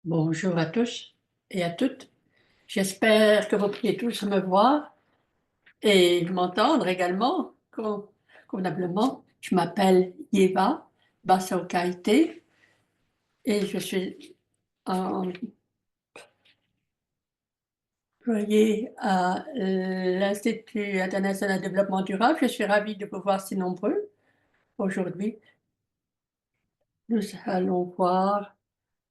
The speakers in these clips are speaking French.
Bonjour à tous et à toutes. J'espère que vous pourriez tous me voir et m'entendre également convenablement. Je m'appelle Yeva Basso-Kaïté et je suis employée à l'Institut international de développement durable. Je suis ravie de vous voir si nombreux aujourd'hui. Nous allons voir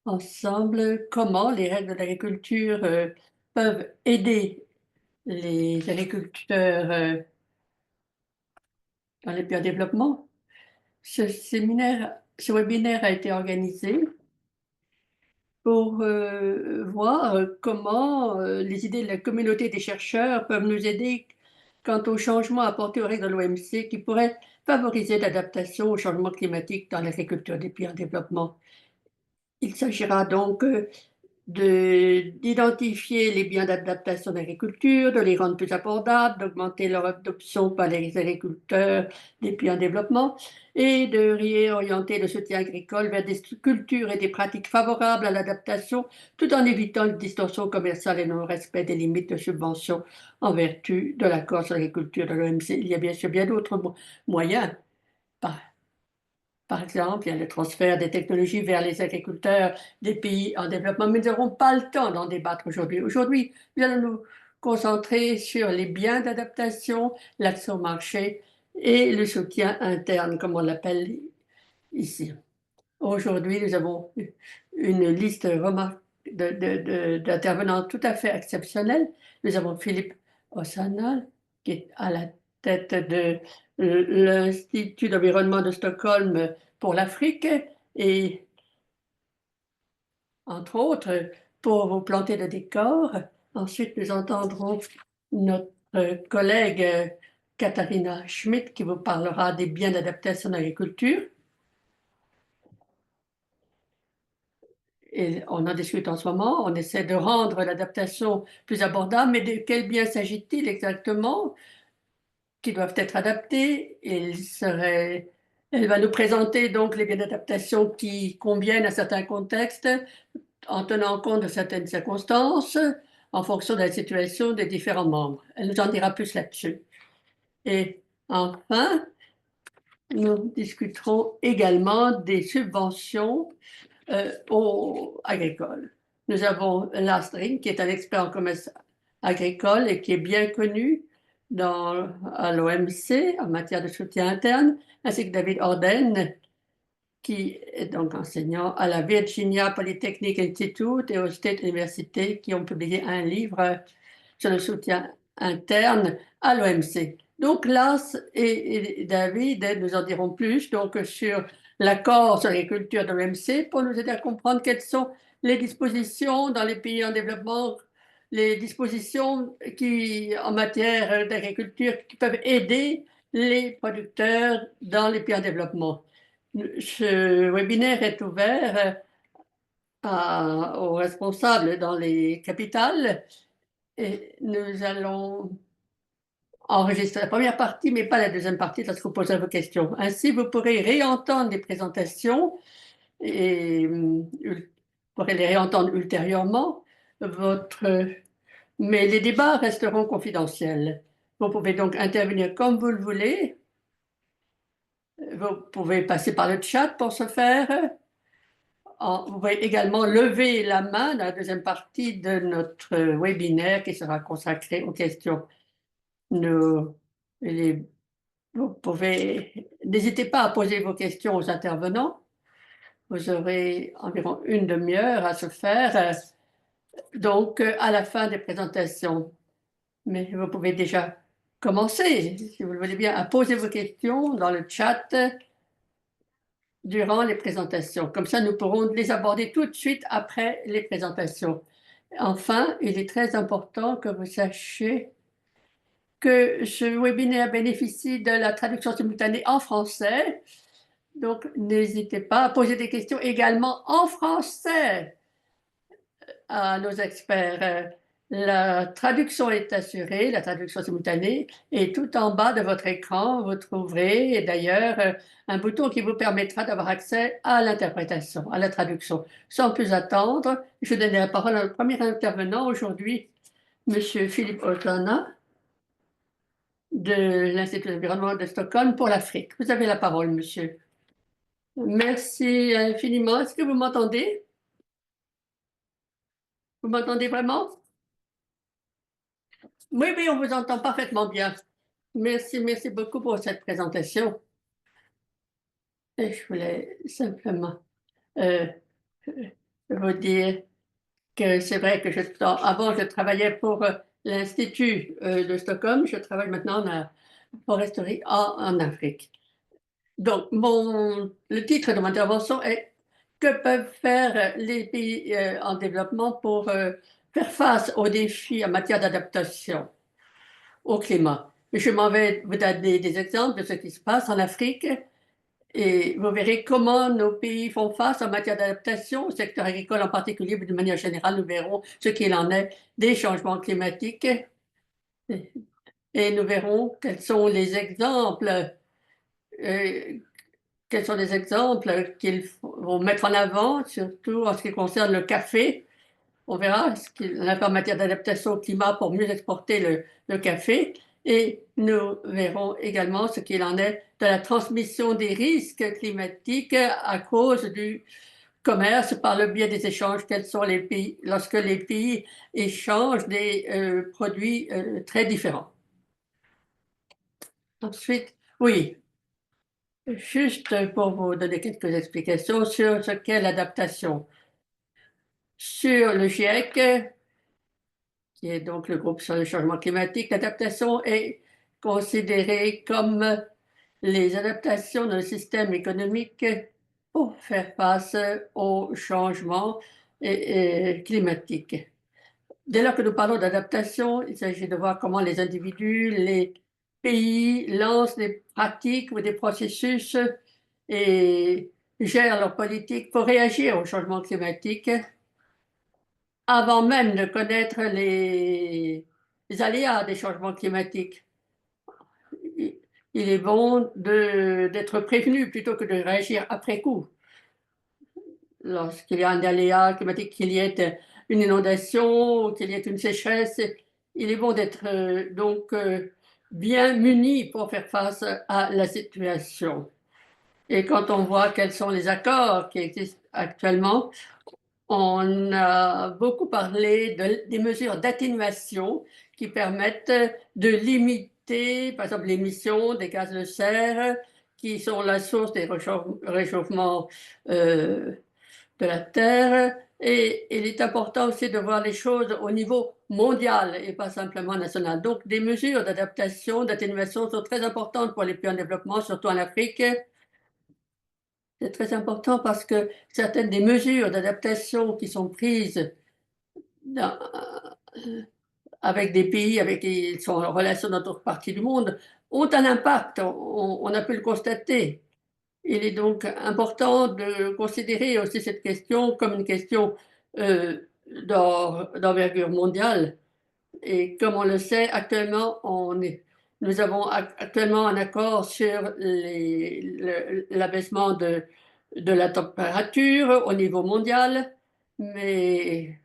ensemble comment les règles de l'agriculture peuvent aider les agriculteurs dans les pays en développement. Ce webinaire a été organisé pour voir comment les idées de la communauté des chercheurs peuvent nous aider quant aux changements apportés aux règles de l'OMC qui pourraient favoriser l'adaptation au changement climatique dans l'agriculture des pays en développement. Il s'agira donc d'identifier les biens d'adaptation d'agriculture, de les rendre plus abordables, d'augmenter leur adoption par les agriculteurs des pays en développement et de réorienter le soutien agricole vers des cultures et des pratiques favorables à l'adaptation tout en évitant les distorsions commerciales et non-respect des limites de subvention en vertu de l'accord sur l'agriculture de l'OMC. Il y a bien sûr bien d'autres moyens. Par exemple, il y a le transfert des technologies vers les agriculteurs des pays en développement, mais nous n'aurons pas le temps d'en débattre aujourd'hui. Aujourd'hui, nous allons nous concentrer sur les biens d'adaptation, l'accès au marché et le soutien interne, comme on l'appelle ici. Aujourd'hui, nous avons une liste d'intervenants tout à fait exceptionnelle. Nous avons Philippe Ossanal, qui est à la tête de l'Institut d'environnement de Stockholm pour l'Afrique et, entre autres, pour vous planter le décor. Ensuite, nous entendrons notre collègue Katharina Schmidt qui vous parlera des biens d'adaptation en agriculture. Et on en discute en ce moment, on essaie de rendre l'adaptation plus abordable, mais de quels biens s'agit-il exactement qui doivent être adaptés? Elle va nous présenter donc les biens d'adaptation qui conviennent à certains contextes, en tenant compte de certaines circonstances, en fonction de la situation des différents membres. Elle nous en dira plus là-dessus. Et enfin, nous discuterons également des subventions agricoles. Nous avons Lastring, qui est un expert en commerce agricole et qui est bien connu à l'OMC en matière de soutien interne, ainsi que David Orden, qui est donc enseignant à la Virginia Polytechnic Institute et au State University, qui ont publié un livre sur le soutien interne à l'OMC. Donc, Lars et David nous en diront plus donc, sur l'accord sur l'agriculture de l'OMC pour nous aider à comprendre quelles sont les dispositions dans les pays en développement, les dispositions en matière d'agriculture qui peuvent aider les producteurs dans les pays en développement. Ce webinaire est ouvert aux responsables dans les capitales et nous allons enregistrer la première partie, mais pas la deuxième partie, parce que vous poserez vos questions. Ainsi, vous pourrez réentendre les présentations et vous pourrez les réentendre ultérieurement. Mais les débats resteront confidentiels. Vous pouvez donc intervenir comme vous le voulez. Vous pouvez passer par le chat pour ce faire. Vous pouvez également lever la main dans la deuxième partie de notre webinaire qui sera consacré aux questions. Nous, les Vous pouvez, n'hésitez pas à poser vos questions aux intervenants. Vous aurez environ une demi-heure à se faire, donc à la fin des présentations. Mais vous pouvez déjà commencer, si vous le voulez bien, à poser vos questions dans le chat durant les présentations. Comme ça, nous pourrons les aborder tout de suite après les présentations. Enfin, il est très important que vous sachiez que ce webinaire bénéficie de la traduction simultanée en français. Donc, n'hésitez pas à poser des questions également en français à nos experts. La traduction est assurée, la traduction simultanée, et tout en bas de votre écran, vous trouverez d'ailleurs un bouton qui vous permettra d'avoir accès à l'interprétation, à la traduction. Sans plus attendre, je donne la parole à notre premier intervenant aujourd'hui, Monsieur Philippe Otana de l'Institut de l'environnement de Stockholm pour l'Afrique. Vous avez la parole, monsieur. Merci infiniment. Est-ce que vous m'entendez? Vous m'entendez vraiment? Oui, oui, on vous entend parfaitement bien. Merci, merci beaucoup pour cette présentation. Et je voulais simplement euh, vous dire que c'est vrai que avant, je travaillais pour l'Institut de Stockholm. Je travaille maintenant en foresterie en Afrique. Donc, le titre de mon intervention est que peuvent faire les pays en développement pour faire face aux défis en matière d'adaptation au climat. Je m'en vais vous donner des exemples de ce qui se passe en Afrique et vous verrez comment nos pays font face en matière d'adaptation, au secteur agricole en particulier, mais de manière générale, nous verrons ce qu'il en est des changements climatiques et nous verrons euh, quels sont les exemples qu'ils vont mettre en avant, surtout en ce qui concerne le café. On verra ce qu'il en a fait en matière d'adaptation au climat pour mieux exporter le café. Et nous verrons également ce qu'il en est de la transmission des risques climatiques à cause du commerce par le biais des échanges. Quels sont les pays, lorsque les pays échangent des produits très différents. Ensuite, oui, juste pour vous donner quelques explications sur ce qu'est l'adaptation. Sur le GIEC, qui est donc le groupe sur le changement climatique, l'adaptation est considérée comme les adaptations d'un système économique pour faire face aux changements climatiques. Dès lors que nous parlons d'adaptation, il s'agit de voir comment les individus, les pays lancent des pratiques ou des processus et gèrent leurs politiques pour réagir au changement climatique avant même de connaître les aléas des changements climatiques. Il est bon d'être prévenu plutôt que de réagir après coup. Lorsqu'il y a un aléa climatique, qu'il y ait une inondation, qu'il y ait une sécheresse, il est bon d'être bien muni pour faire face à la situation. Et quand on voit quels sont les accords qui existent actuellement, on a beaucoup parlé des mesures d'atténuation qui permettent de limiter, par exemple, l'émission des gaz de serre, qui sont la source des réchauffements de la Terre. Et il est important aussi de voir les choses au niveau mondial et pas simplement national. Donc, des mesures d'adaptation, d'atténuation sont très importantes pour les pays en développement, surtout en Afrique. C'est très important parce que certaines des mesures d'adaptation qui sont prises dans- avec des pays avec qui ils sont en relation dans d'autres parties du monde ont un impact. On a pu le constater. Il est donc important de considérer aussi cette question comme une question euh, d'envergure mondiale. Et comme on le sait, actuellement, nous avons actuellement un accord sur l'abaissement de la température au niveau mondial, mais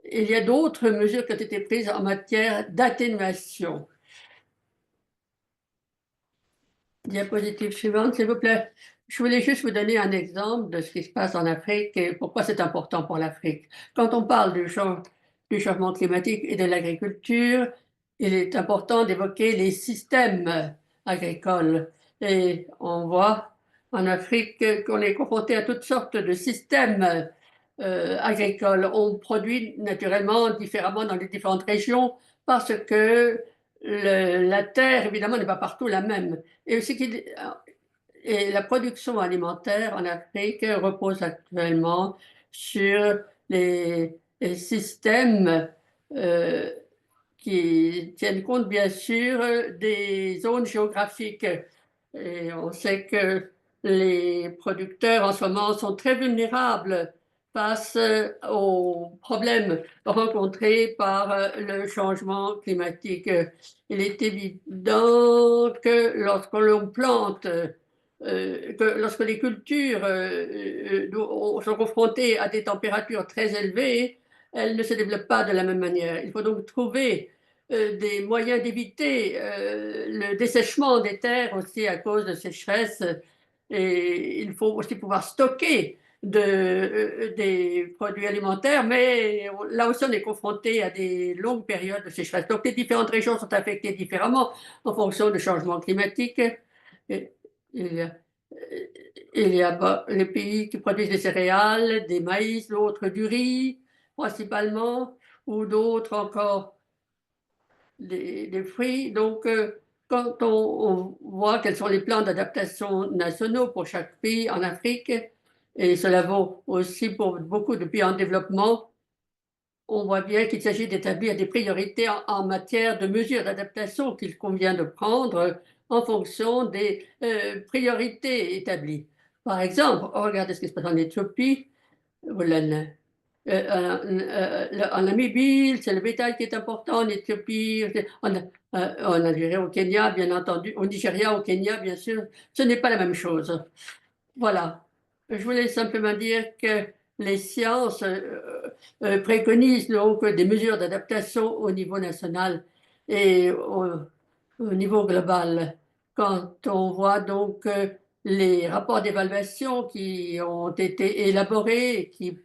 il y a d'autres mesures qui ont été prises en matière d'atténuation. Diapositive suivante, s'il vous plaît. Je voulais juste vous donner un exemple de ce qui se passe en Afrique et pourquoi c'est important pour l'Afrique. Quand on parle du changement climatique et de l'agriculture, il est important d'évoquer les systèmes agricoles. Et on voit en Afrique qu'on est confronté à toutes sortes de systèmes agricoles. On produit naturellement différemment dans les différentes régions parce que la terre, évidemment, n'est pas partout la même. Et, et la production alimentaire en Afrique repose actuellement sur les systèmes euh, qui tiennent compte, bien sûr, des zones géographiques. Et on sait que les producteurs en ce moment sont très vulnérables face aux problèmes rencontrés par le changement climatique. Il est évident que lorsque l'on plante, que lorsque les cultures sont confrontées à des températures très élevées, elles ne se développent pas de la même manière. Il faut donc trouver des moyens d'éviter le dessèchement des terres aussi à cause de sécheresse. Et il faut aussi pouvoir stocker des produits alimentaires, mais là aussi on est confronté à des longues périodes de sécheresse. Donc les différentes régions sont affectées différemment en fonction du changement climatique. Et il y a, les pays qui produisent des céréales, des maïs, d'autres du riz principalement, ou d'autres encore des fruits. Donc, quand on voit quels sont les plans d'adaptation nationaux pour chaque pays en Afrique, et cela vaut aussi pour beaucoup de pays en développement, on voit bien qu'il s'agit d'établir des priorités en matière de mesures d'adaptation qu'il convient de prendre en fonction des priorités établies. Par exemple, regardez ce qui se passe en Éthiopie. Voilà, en Namibie, c'est le bétail qui est important, en Éthiopie, en Algérie, au Kenya, bien entendu, au Nigeria, au Kenya, bien sûr, ce n'est pas la même chose. Voilà. Je voulais simplement dire que les sciences préconisent donc des mesures d'adaptation au niveau national et au niveau global. Quand on voit donc les rapports d'évaluation qui ont été élaborés et qui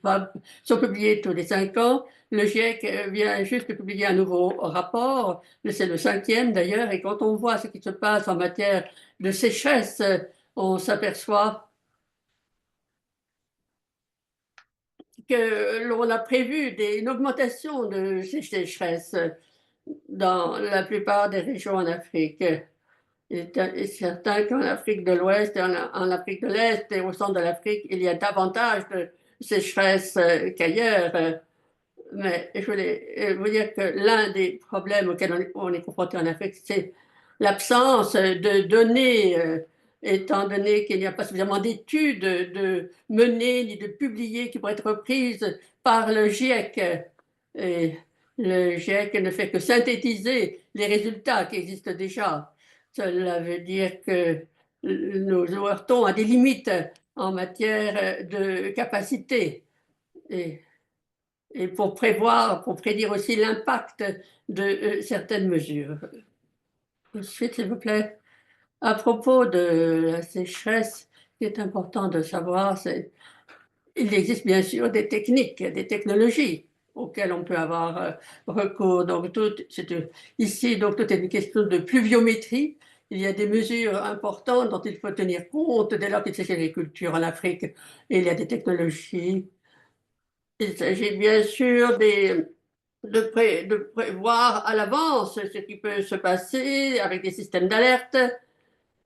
sont publiés tous les 5 ans, le GIEC vient juste de publier un nouveau rapport, c'est le 5e d'ailleurs, et quand on voit ce qui se passe en matière de sécheresse, on s'aperçoit que l'on a prévu une augmentation de ces sécheresses dans la plupart des régions en Afrique. Il est certain qu'en Afrique de l'Ouest, en Afrique de l'Est et au centre de l'Afrique, il y a davantage de sécheresse qu'ailleurs. Mais je voulais vous dire que l'un des problèmes auxquels on est confronté en Afrique, c'est l'absence de données, étant donné qu'il n'y a pas suffisamment d'études de menées ni de publiées qui pourraient être reprises par le GIEC. Et le GIEC ne fait que synthétiser les résultats qui existent déjà. Cela veut dire que nous nous heurtons à des limites en matière de capacité. Et et pour prévoir, pour prédire aussi l'impact de certaines mesures. Ensuite, s'il vous plaît, à propos de la sécheresse, ce qui est important de savoir, c'est il existe bien sûr des techniques, des technologies auxquelles on peut avoir recours. Donc, ici, donc, tout est une question de pluviométrie. Il y a des mesures importantes dont il faut tenir compte dès lors qu'il s'agit d'agriculture en Afrique. Et il y a des technologies. Il s'agit bien sûr de prévoir à l'avance ce qui peut se passer avec des systèmes d'alerte.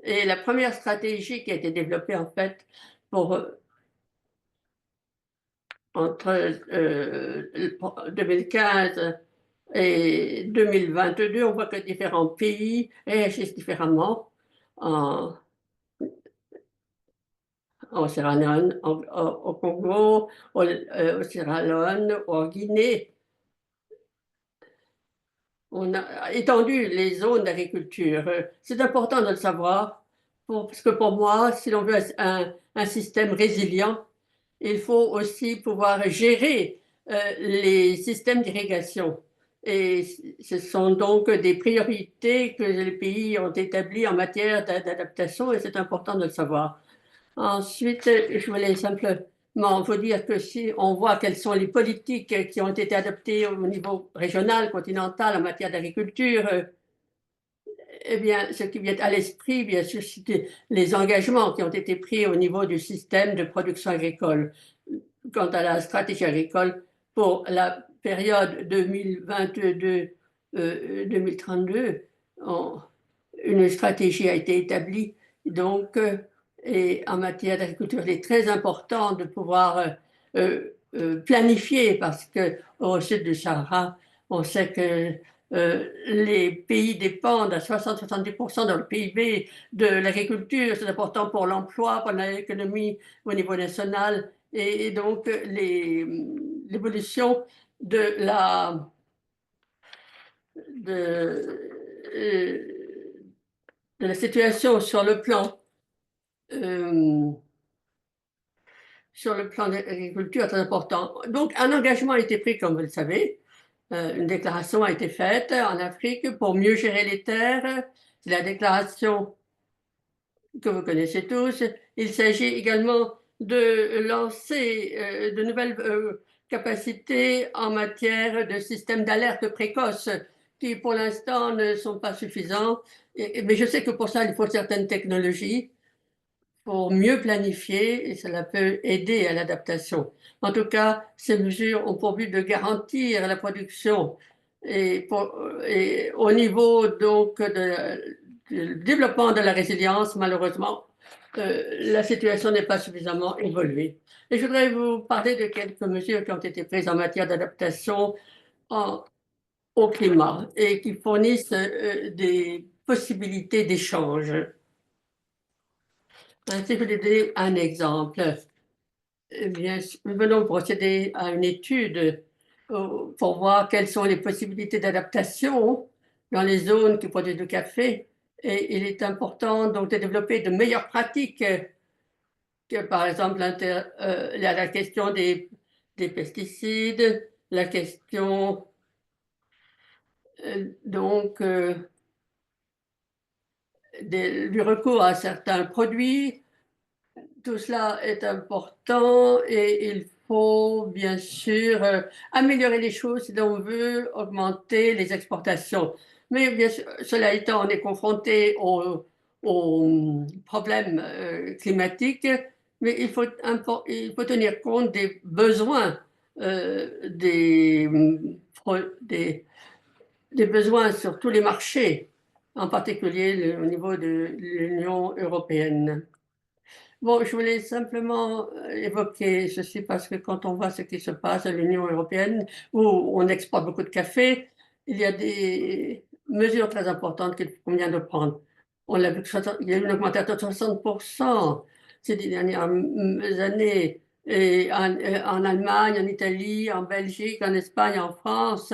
Et la première stratégie qui a été développée en fait pour entre 2015 et 2022, on voit que différents pays réagissent différemment en, en Sierra Leone, au Congo, au Sierra Leone, en Guinée. On a étendu les zones d'agriculture. C'est important de le savoir, parce que pour moi, si l'on veut un système résilient, il faut aussi pouvoir gérer les systèmes d'irrigation. Et ce sont donc des priorités que les pays ont établies en matière d'adaptation, et c'est important de le savoir. Ensuite, je voulais simplement vous dire que si on voit quelles sont les politiques qui ont été adoptées au niveau régional, continental en matière d'agriculture, eh bien, ce qui vient à l'esprit, bien sûr, c'est les engagements qui ont été pris au niveau du système de production agricole. Quant à la stratégie agricole pour la période 2022-2032, une stratégie a été établie. Donc, et en matière d'agriculture, il est très important de pouvoir planifier parce qu'au sud du Sahara, on sait que les pays dépendent à 60-70% dans le PIB de l'agriculture. C'est important pour l'emploi, pour l'économie au niveau national. et donc l'évolution de la de, euh, de la situation euh, sur le plan de l'agriculture est très important. Donc, un engagement a été pris, comme vous le savez. Une déclaration a été faite en Afrique pour mieux gérer les terres. C'est la déclaration que vous connaissez tous. Il s'agit également de lancer de nouvelles capacités en matière de systèmes d'alerte précoce qui, pour l'instant, ne sont pas suffisants. Mais je sais que pour ça, il faut certaines technologies pour mieux planifier et cela peut aider à l'adaptation. En tout cas, ces mesures ont pour but de garantir la production et au niveau donc du développement de la résilience, malheureusement, la situation n'est pas suffisamment évoluée. Et je voudrais vous parler de quelques mesures qui ont été prises en matière d'adaptation au climat et qui fournissent des possibilités d'échange. Si je vous donner un exemple, eh bien, nous venons procéder à une étude pour voir quelles sont les possibilités d'adaptation dans les zones qui produisent du café. Et il est important donc de développer de meilleures pratiques que, par exemple, la question des pesticides, la question donc du recours à certains produits. Tout cela est important et il faut bien sûr améliorer les choses si l'on veut augmenter les exportations. Mais bien sûr, cela étant, on est confronté aux problèmes climatiques, mais il faut tenir compte des besoins des, des besoins sur tous les marchés, en particulier au niveau de l'Union européenne. Bon, je voulais simplement évoquer ceci parce que quand on voit ce qui se passe à l'Union européenne, où on exporte beaucoup de café, il y a des mesures très importantes qu'il convient de prendre. On l'a vu, il y a eu une augmentation de 60% ces 10 dernières années. Et en Allemagne, en Italie, en Belgique, en Espagne, en France,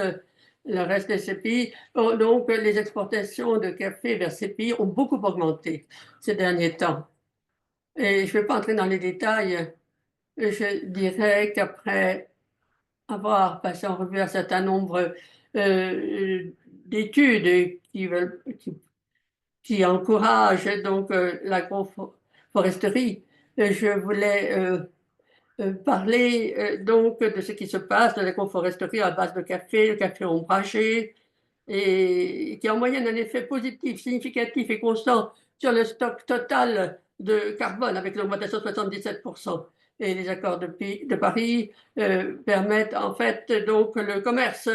le reste de ces pays. Donc, les exportations de café vers ces pays ont beaucoup augmenté ces derniers temps. Et je ne vais pas entrer dans les détails. Je dirais qu'après avoir passé en revue un certain nombre d'études qui encouragent donc l'agroforesterie, je voulais parler donc de ce qui se passe dans l'agroforesterie à base de café, le café ombragé, et qui a en moyenne un effet positif, significatif et constant sur le stock total de carbone avec l'augmentation de 77%. Et les accords de Paris permettent en fait donc le commerce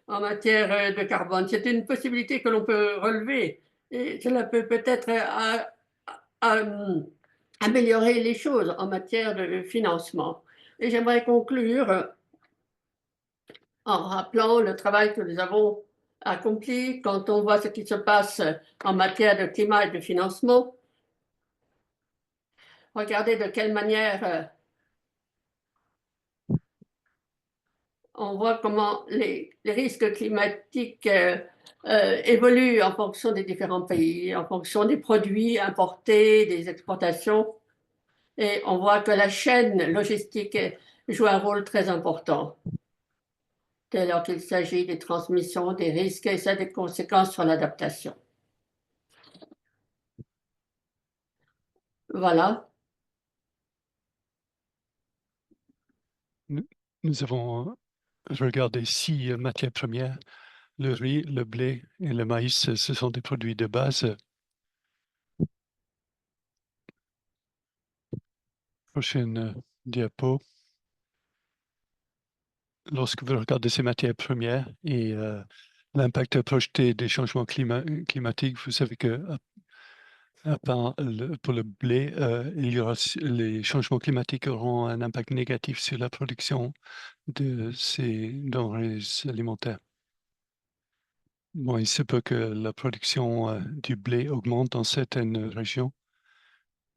en matière de carbone. C'est une possibilité que l'on peut relever et cela peut peut-être améliorer les choses en matière de financement. Et j'aimerais conclure en rappelant le travail que nous avons accompli quand on voit ce qui se passe en matière de climat et de financement. Regardez de quelle manière on voit comment les risques climatiques évoluent en fonction des différents pays, en fonction des produits importés, des exportations. Et on voit que la chaîne logistique joue un rôle très important dès lors qu'il s'agit des transmissions, des risques et ça a des conséquences sur l'adaptation. Voilà. Nous, nous avons regardé 6 matières premières. Le riz, le blé et le maïs, ce sont des produits de base. Prochaine diapo. Lorsque vous regardez ces matières premières et l'impact projeté des changements climatiques, vous savez que pour le blé, les changements climatiques auront un impact négatif sur la production de ces denrées alimentaires. Bon, il se peut que la production du blé augmente dans certaines régions,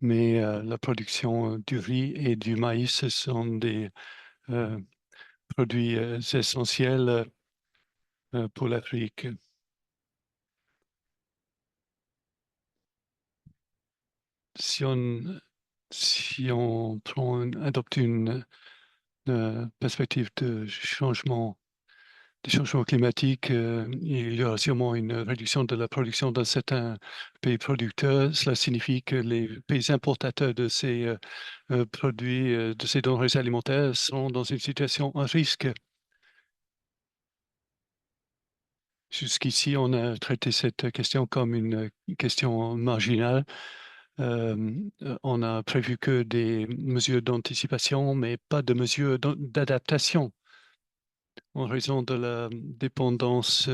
mais la production du riz et du maïs, ce sont des produits essentiels pour l'Afrique. Si on adopte une perspective de changement, des changements climatiques, il y aura sûrement une réduction de la production dans certains pays producteurs. Cela signifie que les pays importateurs de ces produits, de ces denrées alimentaires sont dans une situation à risque. Jusqu'ici, on a traité cette question comme une question marginale. On a prévu que des mesures d'anticipation, mais pas de mesures d'adaptation en raison de la dépendance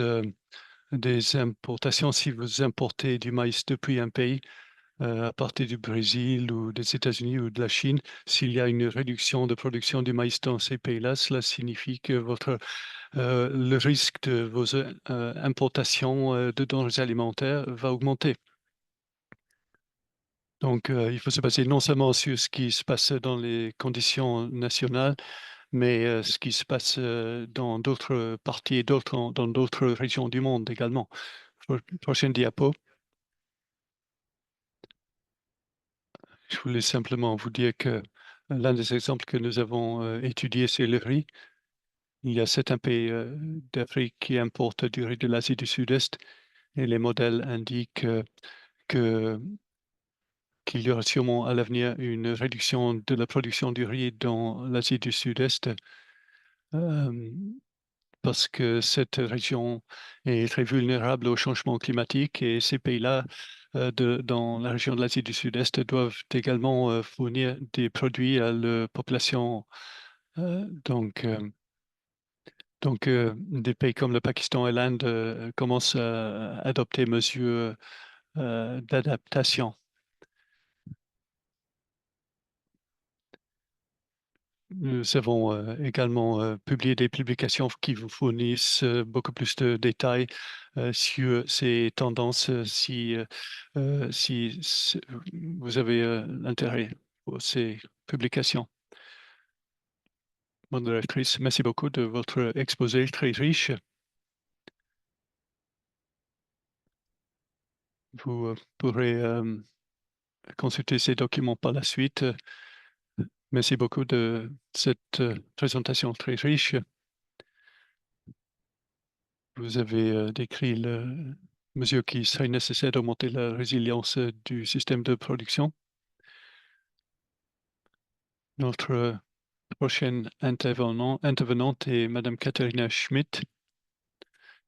des importations. Si vous importez du maïs depuis un pays, à partir du Brésil ou des États-Unis ou de la Chine, s'il y a une réduction de production du maïs dans ces pays-là, cela signifie que le risque de vos importations de denrées alimentaires va augmenter. Donc, il faut se baser non seulement sur ce qui se passe dans les conditions nationales, mais ce qui se passe dans d'autres parties, dans d'autres régions du monde également. Prochaine diapo. Je voulais simplement vous dire que l'un des exemples que nous avons étudié, c'est le riz. Il y a certains pays d'Afrique qui importent du riz de l'Asie du Sud-Est et les modèles indiquent que qu'il y aura sûrement à l'avenir une réduction de la production du riz dans l'Asie du Sud-Est parce que cette région est très vulnérable au changement climatique et ces pays-là, dans la région de l'Asie du Sud-Est, doivent également fournir des produits à la population. Donc, des pays comme le Pakistan et l'Inde commencent à adopter mesures d'adaptation. Nous avons également publié des publications qui vous fournissent beaucoup plus de détails sur ces tendances si vous avez intérêt pour ces publications. Modératrice, merci beaucoup de votre exposé très riche. Vous pourrez consulter ces documents par la suite. Merci beaucoup de cette présentation très riche. Vous avez décrit les mesures qui seraient nécessaires d'augmenter la résilience du système de production. Notre prochaine intervenante est Madame Katharina Schmidt,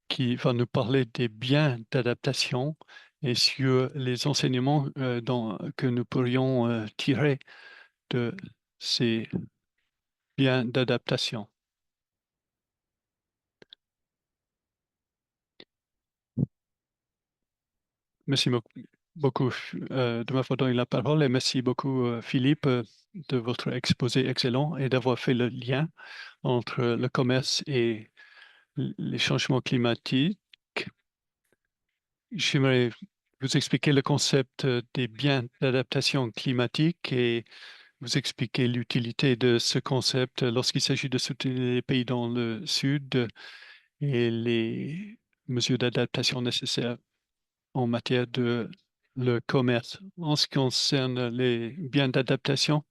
qui va nous parler des biens d'adaptation et sur les enseignements que nous pourrions tirer de ces biens d'adaptation. Merci beaucoup de m'avoir donné la parole et merci beaucoup Philippe de votre exposé excellent et d'avoir fait le lien entre le commerce et les changements climatiques. J'aimerais vous expliquer le concept des biens d'adaptation climatique et vous expliquer l'utilité de ce concept lorsqu'il s'agit de soutenir les pays dans le Sud et les mesures d'adaptation nécessaires en matière de le commerce. En ce qui concerne les biens d'adaptation,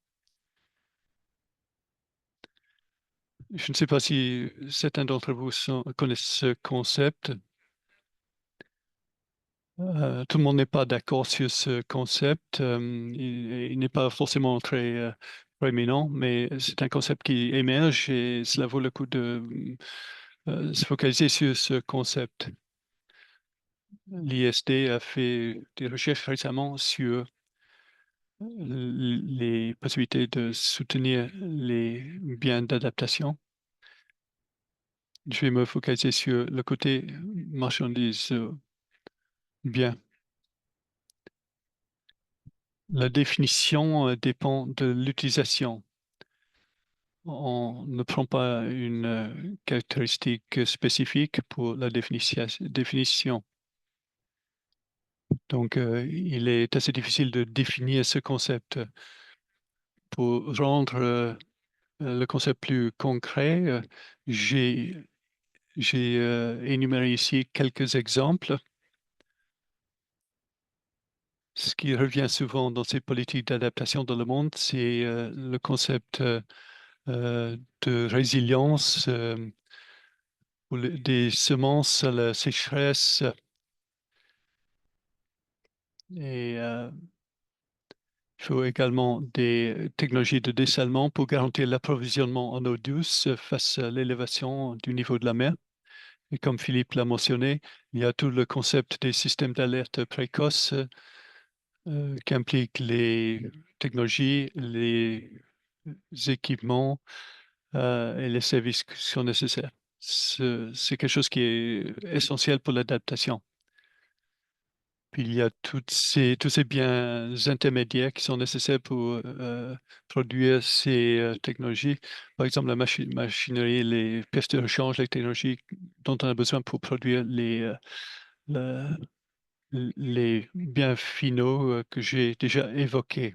je ne sais pas si certains d'entre vous connaissent ce concept. Tout le monde n'est pas d'accord sur ce concept. Il n'est pas forcément très proéminent, mais c'est un concept qui émerge et cela vaut le coup de se focaliser sur ce concept. L'ISD a fait des recherches récemment sur les possibilités de soutenir les biens d'adaptation. Je vais me focaliser sur le côté marchandise bien. La définition dépend de l'utilisation. On ne prend pas une caractéristique spécifique pour la définition. Donc, il est assez difficile de définir ce concept. Pour rendre le concept plus concret, j'ai énuméré ici quelques exemples. Ce qui revient souvent dans ces politiques d'adaptation dans le monde, c'est le concept de résilience ou des semences à la sécheresse et il faut également des technologies de dessalement pour garantir l'approvisionnement en eau douce face à l'élévation du niveau de la mer. Et comme Philippe l'a mentionné, il y a tout le concept des systèmes d'alerte précoce qui implique les technologies, les équipements et les services qui sont nécessaires. C'est quelque chose qui est essentiel pour l'adaptation. Puis il y a tous ces biens intermédiaires qui sont nécessaires pour produire ces technologies. Par exemple, la machinerie, les pièces de rechange, les technologies dont on a besoin pour produire le- les biens finaux que j'ai déjà évoqués.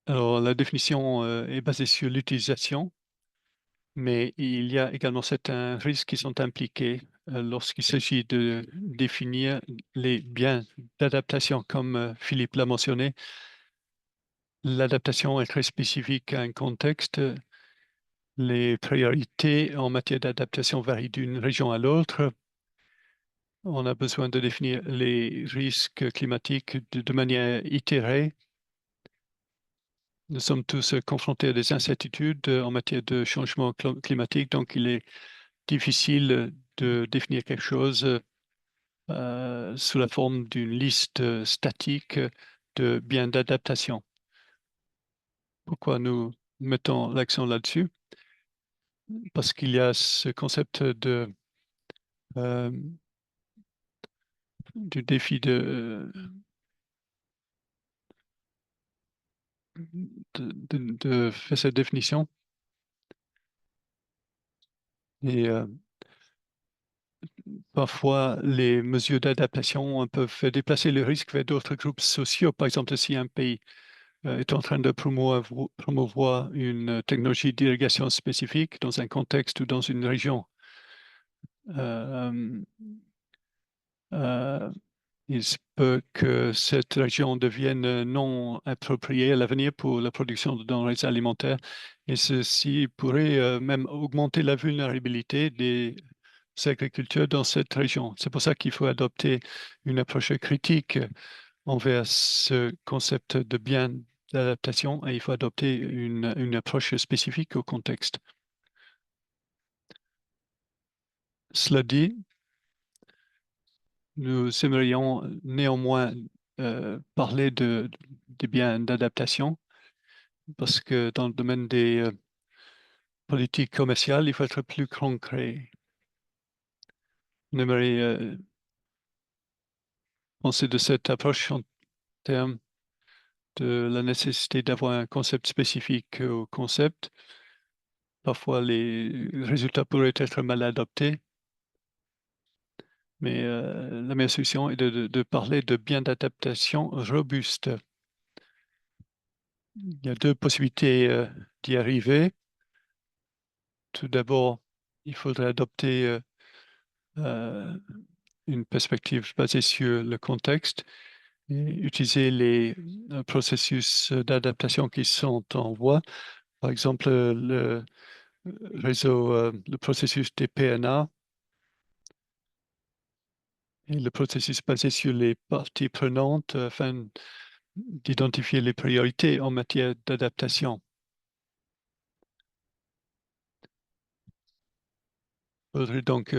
Alors, la définition est basée sur l'utilisation, mais il y a également certains risques qui sont impliqués lorsqu'il s'agit de définir les biens d'adaptation, comme Philippe l'a mentionné. L'adaptation est très spécifique à un contexte. Les priorités en matière d'adaptation varient d'une région à l'autre. On a besoin de définir les risques climatiques de manière itérée. Nous sommes tous confrontés à des incertitudes en matière de changement climatique, donc il est difficile de définir quelque chose sous la forme d'une liste statique de biens d'adaptation. Pourquoi nous mettons l'accent là-dessus? Parce qu'il y a ce concept euh, du défi de faire cette définition. Et parfois, les mesures d'adaptation peuvent faire déplacer le risque vers d'autres groupes sociaux. Par exemple, si un pays est en train de promouvoir une technologie d'irrigation spécifique dans un contexte ou dans une région, euh, euh, il se peut que cette région devienne non appropriée à l'avenir pour la production de denrées alimentaires et ceci pourrait même augmenter la vulnérabilité des agriculteurs dans cette région. C'est pour ça qu'il faut adopter une approche critique envers ce concept de bien d'adaptation et il faut adopter une approche spécifique au contexte. Cela dit, nous aimerions néanmoins parler des biens d'adaptation parce que dans le domaine des politiques commerciales, il faut être plus concret. On aimerait penser de cette approche en termes de la nécessité d'avoir un concept spécifique au concept. Parfois, les résultats pourraient être mal adoptés, mais la meilleure solution est de parler de biens d'adaptation robustes. Il y a deux possibilités d'y arriver. Tout d'abord, il faudrait adopter une perspective basée sur le contexte et utiliser les processus d'adaptation qui sont en voie. Par exemple, le processus des PNA et le processus basé sur les parties prenantes afin d'identifier les priorités en matière d'adaptation. Il faudrait donc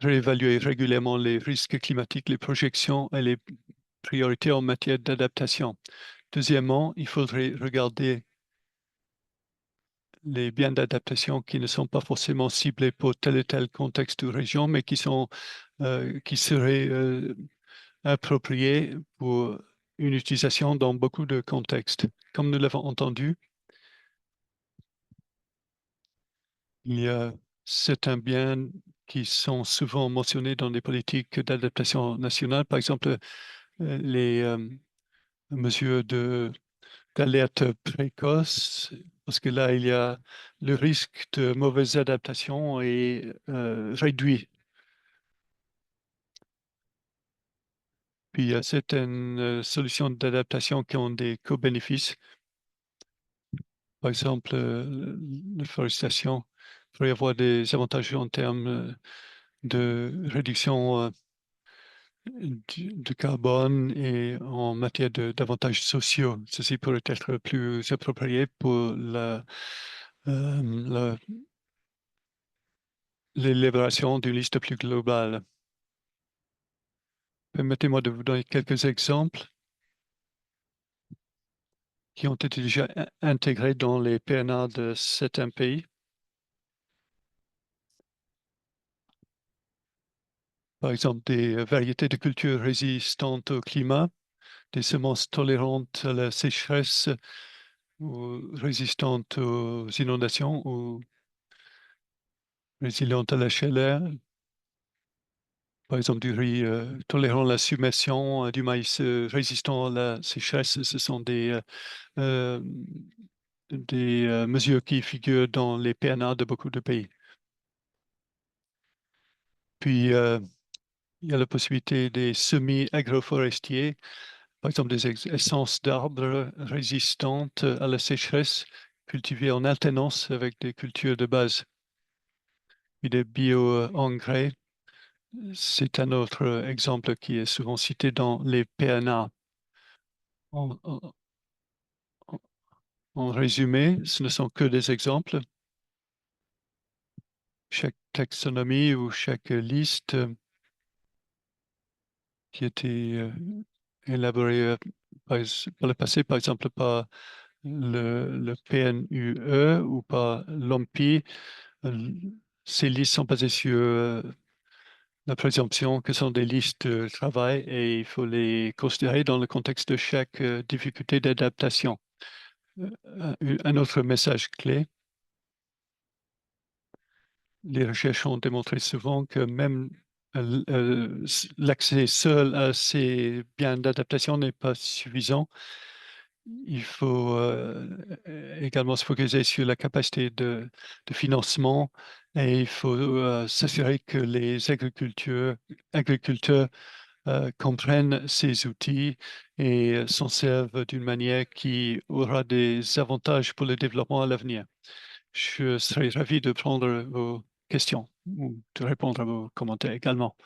réévaluer régulièrement les risques climatiques, les projections et les priorités en matière d'adaptation. Deuxièmement, il faudrait regarder les biens d'adaptation qui ne sont pas forcément ciblés pour tel ou tel contexte ou région, mais qui seraient appropriés pour une utilisation dans beaucoup de contextes. Comme nous l'avons entendu, il y a c'est un bien qui sont souvent mentionnés dans les politiques d'adaptation nationale. Par exemple, les mesures d'alerte précoce, parce que là, il y a le risque de mauvaise adaptation est réduit. Puis il y a certaines solutions d'adaptation qui ont des co-bénéfices. Par exemple, la forestation pourrait avoir des avantages en termes de réduction de carbone et en matière d'avantages sociaux. Ceci pourrait être plus approprié pour la- l'élaboration d'une liste plus globale. Permettez-moi de vous donner quelques exemples qui ont été déjà intégrés dans les PNA de certains pays. Par exemple, des variétés de cultures résistantes au climat, des semences tolérantes à la sécheresse ou résistantes aux inondations ou résilientes à la chaleur. Par exemple, du riz tolérant la submersion, du maïs résistant à la sécheresse. Ce sont euh, des mesures qui figurent dans les PNA de beaucoup de pays. Puis, il y a la possibilité des semis agroforestiers, par exemple des essences d'arbres résistantes à la sécheresse, cultivées en alternance avec des cultures de base. Puis des bio-engrais, c'est un autre exemple qui est souvent cité dans les PNA. En, en- en résumé, ce ne sont que des exemples. Chaque taxonomie ou chaque liste qui a été élaborée par le passé, par exemple par le PNUE ou par l'OMPI, euh, ces listes sont basées sur la présomption que sont des listes de travail et il faut les considérer dans le contexte de chaque difficulté d'adaptation. Un autre message clé, les recherches ont démontré souvent que même l'accès seul à ces biens d'adaptation n'est pas suffisant. Il faut également se focaliser sur la capacité de financement et il faut s'assurer que les agriculteurs comprennent ces outils et s'en servent d'une manière qui aura des avantages pour le développement à l'avenir. Je serais ravi de prendre vos questions ou de répondre à vos commentaires également.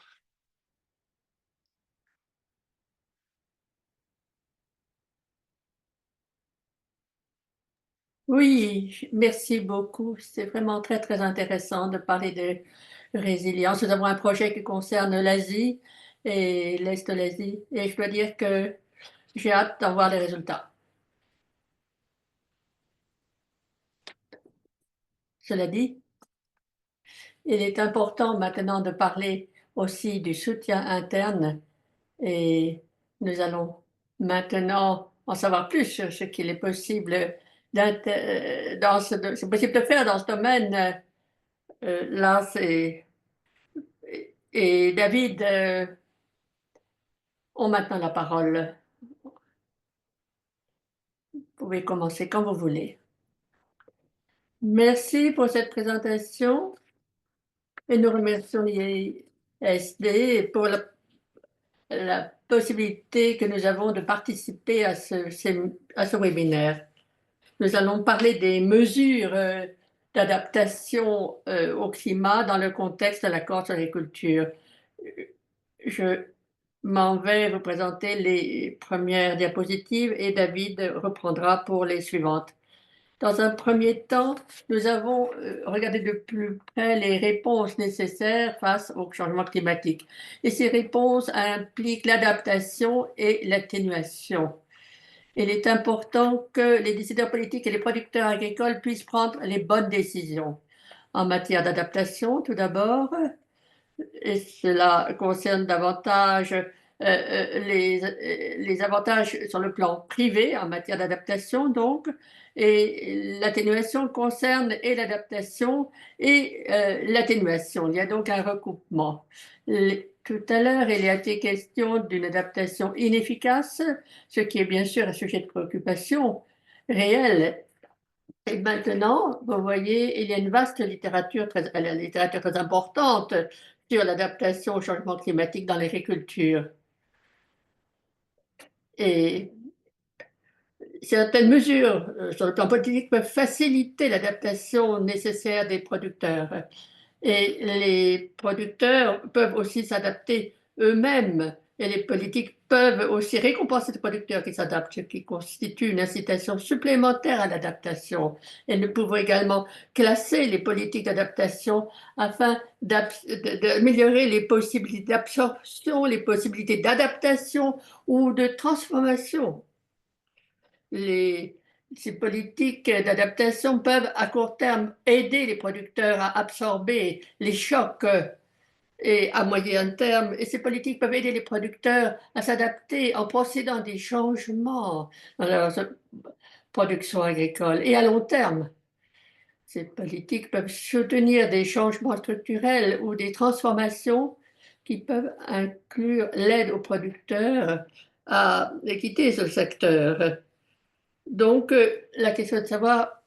Oui, merci beaucoup. C'est vraiment très, très intéressant de parler de résilience. Nous avons un projet qui concerne l'Asie et l'Est de l'Asie. Et je dois dire que j'ai hâte d'en voir les résultats. Cela dit, il est important maintenant de parler aussi du soutien interne et nous allons maintenant en savoir plus sur ce qu'il est possible c'est possible de faire dans ce domaine. Là, et David ont maintenant la parole. Vous pouvez commencer quand vous voulez. Merci pour cette présentation et nous remercions l'ISD pour la possibilité que nous avons de participer à ce webinaire. Nous allons parler des mesures d'adaptation au climat dans le contexte de l'accord sur l'agriculture. Je m'en vais vous présenter les premières diapositives et David reprendra pour les suivantes. Dans un premier temps, nous avons regardé de plus près les réponses nécessaires face au changement climatique. Et ces réponses impliquent l'adaptation et l'atténuation. Il est important que les décideurs politiques et les producteurs agricoles puissent prendre les bonnes décisions. En matière d'adaptation, tout d'abord, et cela concerne davantage les avantages sur le plan privé en matière d'adaptation, donc, et l'atténuation concerne et l'adaptation et l'atténuation. Il y a donc un recoupement. Tout à l'heure, il y a été question d'une adaptation inefficace, ce qui est bien sûr un sujet de préoccupation réel. Et maintenant, vous voyez, il y a une vaste littérature, la littérature très importante sur l'adaptation au changement climatique dans l'agriculture. Et certaines mesures sur le plan politique peuvent faciliter l'adaptation nécessaire des producteurs. Et les producteurs peuvent aussi s'adapter eux-mêmes. Et les politiques peuvent aussi récompenser les producteurs qui s'adaptent, ce qui constitue une incitation supplémentaire à l'adaptation. Et nous pouvons également classer les politiques d'adaptation afin d'améliorer les possibilités d'absorption, les possibilités d'adaptation ou de transformation. Ces politiques d'adaptation peuvent à court terme aider les producteurs à absorber les chocs et à moyen terme, et ces politiques peuvent aider les producteurs à s'adapter en procédant à des changements dans leur production agricole. Et à long terme, ces politiques peuvent soutenir des changements structurels ou des transformations qui peuvent inclure l'aide aux producteurs à quitter ce secteur. Donc, la question est de savoir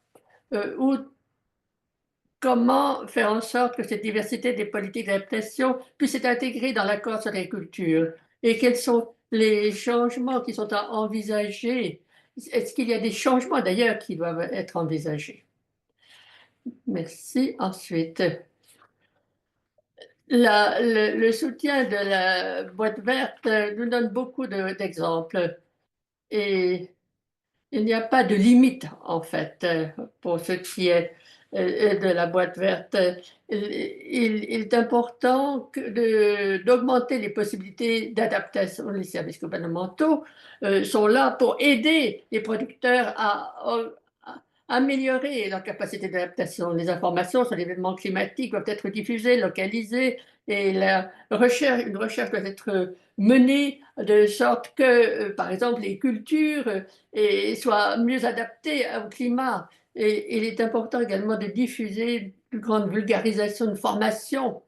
comment faire en sorte que cette diversité des politiques d'adaptation puisse être intégrée dans l'accord sur l'agriculture et quels sont les changements qui sont à envisager. Est-ce qu'il y a des changements d'ailleurs qui doivent être envisagés? Merci. Ensuite, le soutien de la boîte verte nous donne beaucoup d'exemples et il n'y a pas de limite, en fait, pour ce qui est de la boîte verte. Il est important d'augmenter les possibilités d'adaptation. Les services gouvernementaux sont là pour aider les producteurs à améliorer leur capacité d'adaptation. Les informations sur l'événement climatique doivent être diffusées, localisées, et une recherche doit être menée de sorte que, par exemple, les cultures et soient mieux adaptés au climat. Et il est important également de diffuser une plus grande vulgarisation, de formation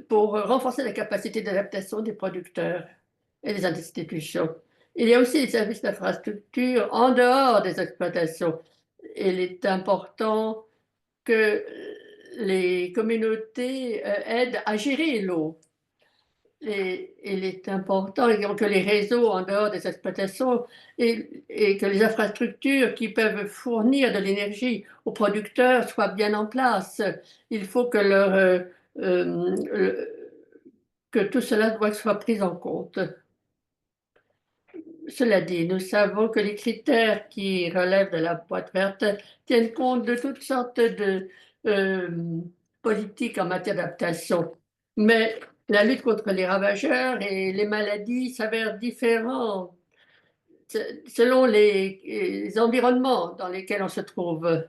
pour renforcer la capacité d'adaptation des producteurs et des institutions. Il y a aussi les services d'infrastructure en dehors des exploitations. Il est important que les communautés aident à gérer l'eau. Et il est important que les réseaux en dehors des exploitations et que les infrastructures qui peuvent fournir de l'énergie aux producteurs soient bien en place. Il faut que tout cela soit pris en compte. Cela dit, nous savons que les critères qui relèvent de la boîte verte tiennent compte de toutes sortes de euh, politiques en matière d'adaptation. Mais la lutte contre les ravageurs et les maladies s'avère différente selon les environnements dans lesquels on se trouve.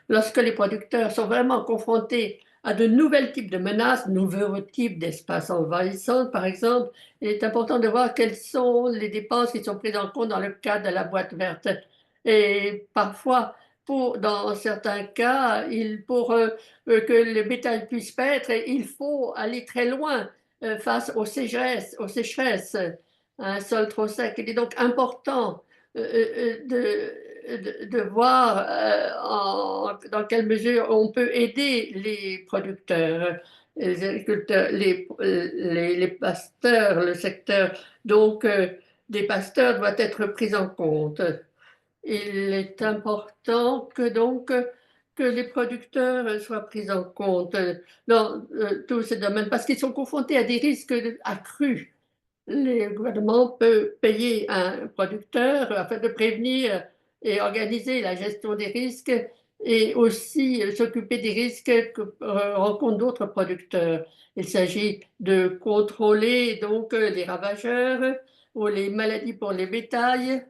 Lorsque les producteurs sont vraiment confrontés à de nouvelles types de menaces, nouveaux types d'espaces envahissants, par exemple, il est important de voir quelles sont les dépenses qui sont prises en compte dans le cadre de la boîte verte. Et parfois, dans certains cas, pour que le bétail puisse paître, il faut aller très loin face aux sécheresses, un sol trop sec. Il est donc important de voir dans quelle mesure on peut aider les producteurs, les agriculteurs, les pasteurs, le secteur. Donc, des pasteurs doivent être pris en compte. Il est important que les producteurs soient pris en compte dans tous ces domaines parce qu'ils sont confrontés à des risques accrus. Le gouvernement peut payer un producteur afin de prévenir et organiser la gestion des risques et aussi s'occuper des risques que rencontrent d'autres producteurs. Il s'agit de contrôler donc les ravageurs ou les maladies pour les bétails.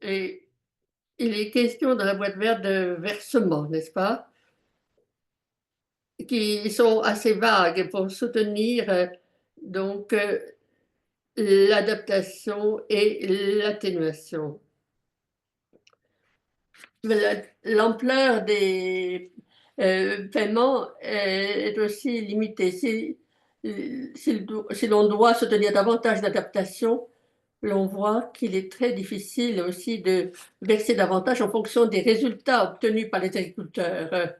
Et il est question dans la boîte verte de versement, n'est-ce pas? qui sont assez vagues pour soutenir donc l'adaptation et l'atténuation. L'ampleur des paiements est aussi limitée. Si l'on doit soutenir davantage d'adaptation, l'on voit qu'il est très difficile aussi de verser davantage en fonction des résultats obtenus par les agriculteurs.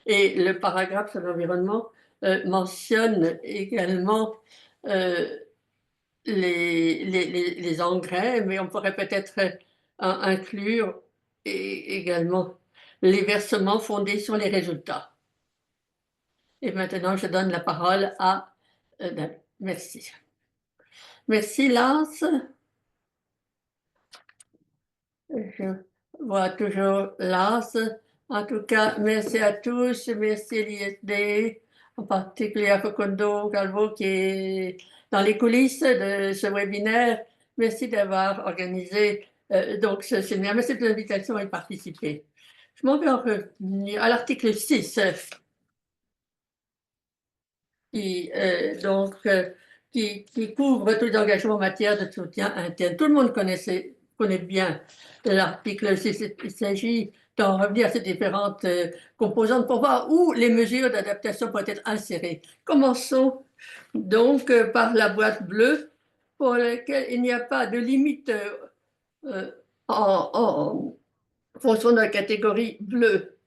Et le paragraphe sur l'environnement mentionne également euh, les engrais, mais on pourrait peut-être inclure également les versements fondés sur les résultats. Et maintenant, je donne la parole à David. Merci. Merci, Lance. Je vois toujours Lance. En tout cas, merci à tous. Merci l'ISD, en particulier à Facundo Calvo qui est dans les coulisses de ce webinaire. Merci d'avoir organisé donc ce séminaire. Merci de l'invitation à y participer. Je m'en vais en revenir à l'article 6 qui, qui couvre tous les engagements en matière de soutien interne. Tout le monde connaît bien l'article 6. Il s'agit d'en revenir à ces différentes composantes pour voir où les mesures d'adaptation pourraient être insérées. Commençons donc par la boîte bleue pour laquelle il n'y a pas de limite euh, en fonction de la catégorie bleue.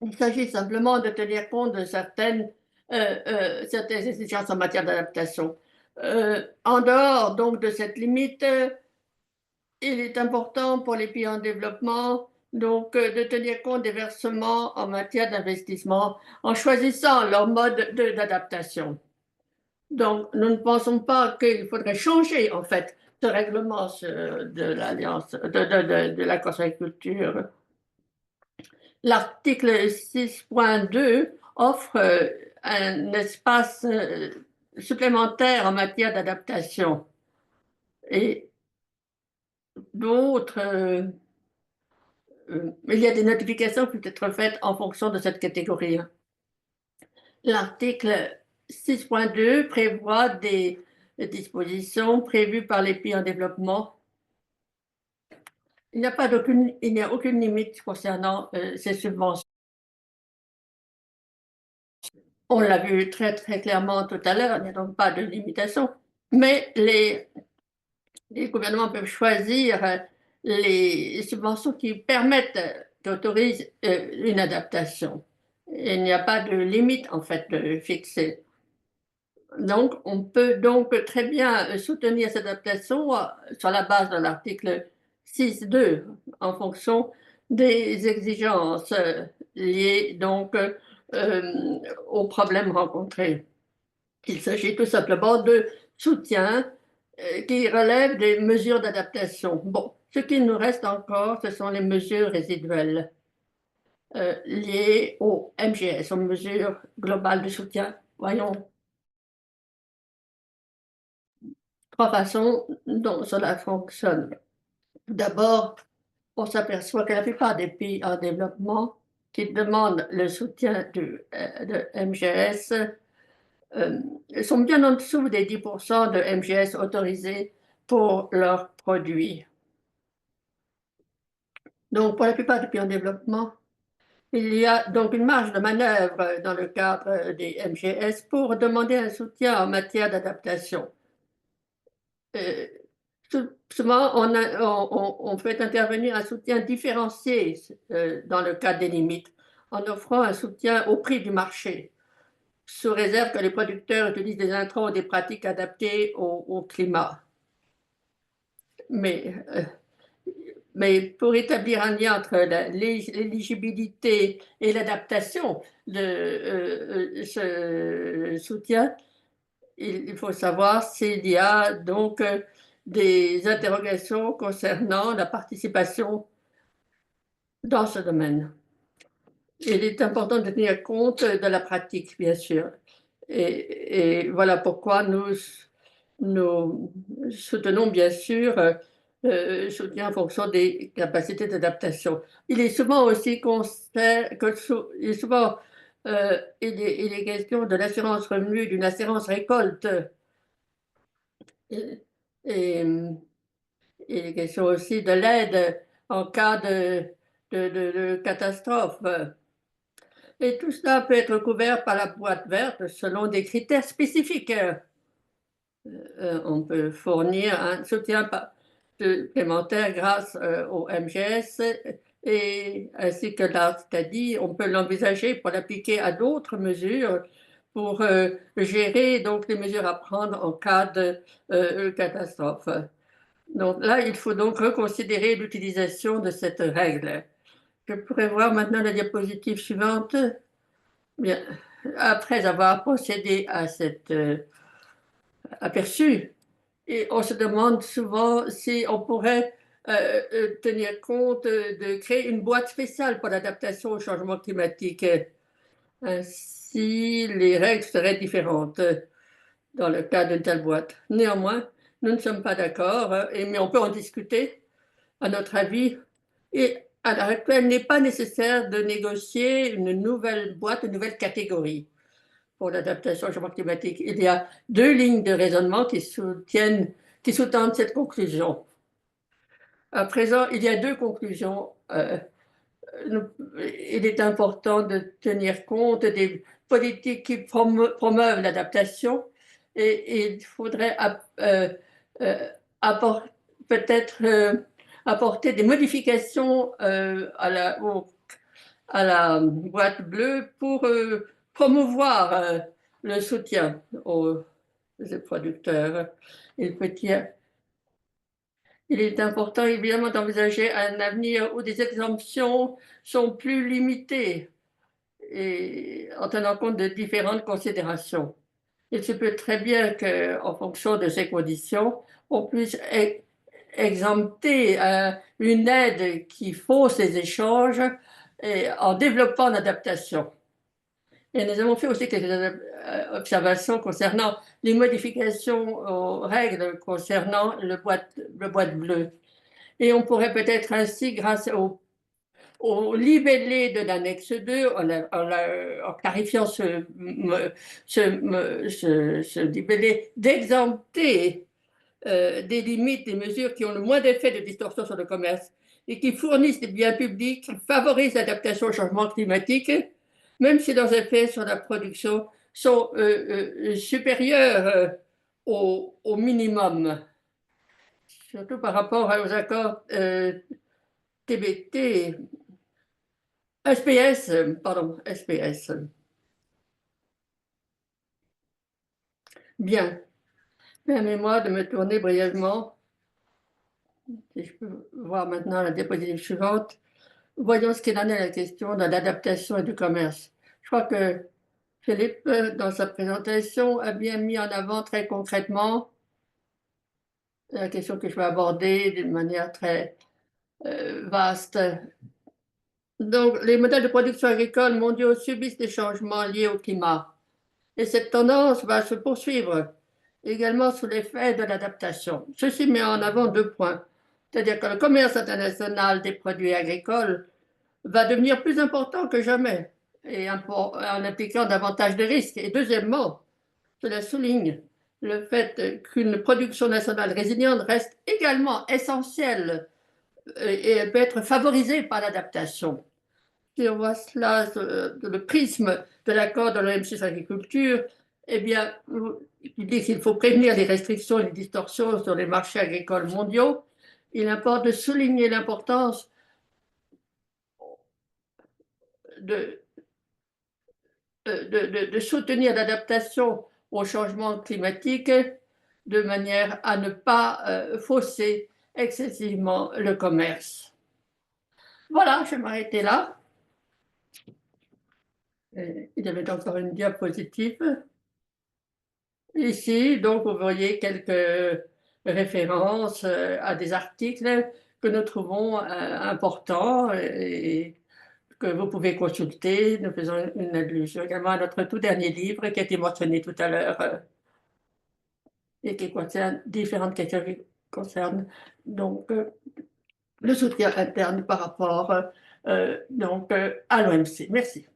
Il s'agit simplement de tenir compte de certaines exigences en matière d'adaptation. En dehors donc de cette limite, il est important pour les pays en développement donc de tenir compte des versements en matière d'investissement en choisissant leur mode d'adaptation. Donc, nous ne pensons pas qu'il faudrait changer en fait ce règlement de l'Alliance de la agriculture. L'article 6.2 offre un espace supplémentaire en matière d'adaptation et d'autres, il y a des notifications qui peuvent être faites en fonction de cette catégorie. L'article 6.2 prévoit des dispositions prévues par les pays en développement. Il n'y a aucune limite concernant ces subventions. On l'a vu très, très clairement tout à l'heure, il n'y a donc pas de limitation. Mais les gouvernements peuvent choisir les subventions qui permettent, qui autorisent une adaptation. Il n'y a pas de limite, en fait, fixée. Donc, on peut donc très bien soutenir cette adaptation sur la base de l'article 6.2 en fonction des exigences liées donc aux problèmes rencontrés. Il s'agit tout simplement de soutien qui relèvent des mesures d'adaptation. Bon, ce qui nous reste encore, ce sont les mesures résiduelles liées au MGS, aux mesures globales de soutien. Voyons trois façons dont cela fonctionne. D'abord, on s'aperçoit que la plupart des pays en développement qui demandent le soutien de MGS sont bien en dessous des 10% de MGS autorisés pour leurs produits. Donc, pour la plupart des pays en développement, il y a donc une marge de manœuvre dans le cadre des MGS pour demander un soutien en matière d'adaptation. Souvent, on fait intervenir un soutien différencié dans le cadre des limites, en offrant un soutien au prix du marché, sous réserve que les producteurs utilisent des intrants ou des pratiques adaptées au climat. Mais pour établir un lien entre l'éligibilité et l'adaptation de ce soutien, il faut savoir s'il y a donc des interrogations concernant la participation dans ce domaine. Il est important de tenir compte de la pratique, bien sûr. Et voilà pourquoi nous soutenons bien sûr soutien en fonction des capacités d'adaptation. Il est souvent aussi il est souvent il est question de l'assurance revenu, d'une assurance récolte. Et, et, il est question aussi de l'aide en cas de catastrophe. Et tout cela peut être couvert par la boîte verte selon des critères spécifiques. On peut fournir un soutien supplémentaire grâce au MGS et ainsi que Lars t'a dit, on peut l'envisager pour l'appliquer à d'autres mesures pour gérer donc les mesures à prendre en cas de catastrophe. Donc là, il faut donc reconsidérer l'utilisation de cette règle. Je pourrais voir maintenant la diapositive suivante. Bien, après avoir procédé à cet aperçu, et on se demande souvent si on pourrait tenir compte de créer une boîte spéciale pour l'adaptation au changement climatique. Ainsi, les règles seraient différentes dans le cas d'une telle boîte. Néanmoins, nous ne sommes pas d'accord, mais on peut en discuter. À notre avis, et à l'heure actuelle, il n'est pas nécessaire de négocier une nouvelle boîte, une nouvelle catégorie pour l'adaptation au changement climatique. Il y a deux lignes de raisonnement qui sous-tendent cette conclusion. À présent, il y a deux conclusions. Il est important de tenir compte des politiques qui promeuvent l'adaptation et il faudrait peut-être apporter des modifications à la boîte bleue pour promouvoir le soutien aux producteurs. Il il est important évidemment d'envisager un avenir où des exemptions sont plus limitées et en tenant compte de différentes considérations. Il se peut très bien qu'en fonction de ces conditions, on puisse exempter une aide qui fausse les échanges et en développant l'adaptation. Et nous avons fait aussi quelques observations concernant les modifications aux règles concernant le boîte bleu. Et on pourrait peut-être ainsi, grâce au libellé de l'annexe 2, en clarifiant ce libellé, d'exempter des limites, des mesures qui ont le moins d'effet de distorsion sur le commerce et qui fournissent des biens publics, qui favorisent l'adaptation au changement climatique, même si leurs effets sur la production sont supérieurs au minimum, surtout par rapport aux accords TBT, SPS, pardon, SPS. Bien, permettez-moi de me tourner brièvement, si je peux voir maintenant la diapositive suivante. Voyons ce qu'il en est la question de l'adaptation et du commerce. Je crois que Philippe, dans sa présentation, a bien mis en avant très concrètement la question que je vais aborder d'une manière très vaste. Donc, les modèles de production agricole mondiaux subissent des changements liés au climat. Et cette tendance va se poursuivre également sous l'effet de l'adaptation. Ceci met en avant deux points. C'est-à-dire que le commerce international des produits agricoles va devenir plus important que jamais et en impliquant davantage de risques. Et deuxièmement, cela souligne le fait qu'une production nationale résiliente reste également essentielle et elle peut être favorisée par l'adaptation. Si on voit cela dans le prisme de l'accord de l'OMC sur l'agriculture, eh bien, il dit qu'il faut prévenir les restrictions et les distorsions sur les marchés agricoles mondiaux. Il importe de souligner l'importance de, de soutenir l'adaptation au changement climatique de manière à ne pas fausser excessivement le commerce. Voilà, je vais m'arrêter là. Il y avait encore une diapositive. Ici, donc, vous voyez quelques références à des articles que nous trouvons importants et que vous pouvez consulter. Nous faisons une allusion également à notre tout dernier livre qui a été mentionné tout à l'heure et qui concerne différentes questions concerne donc le soutien interne par rapport donc à l'OMC. Merci.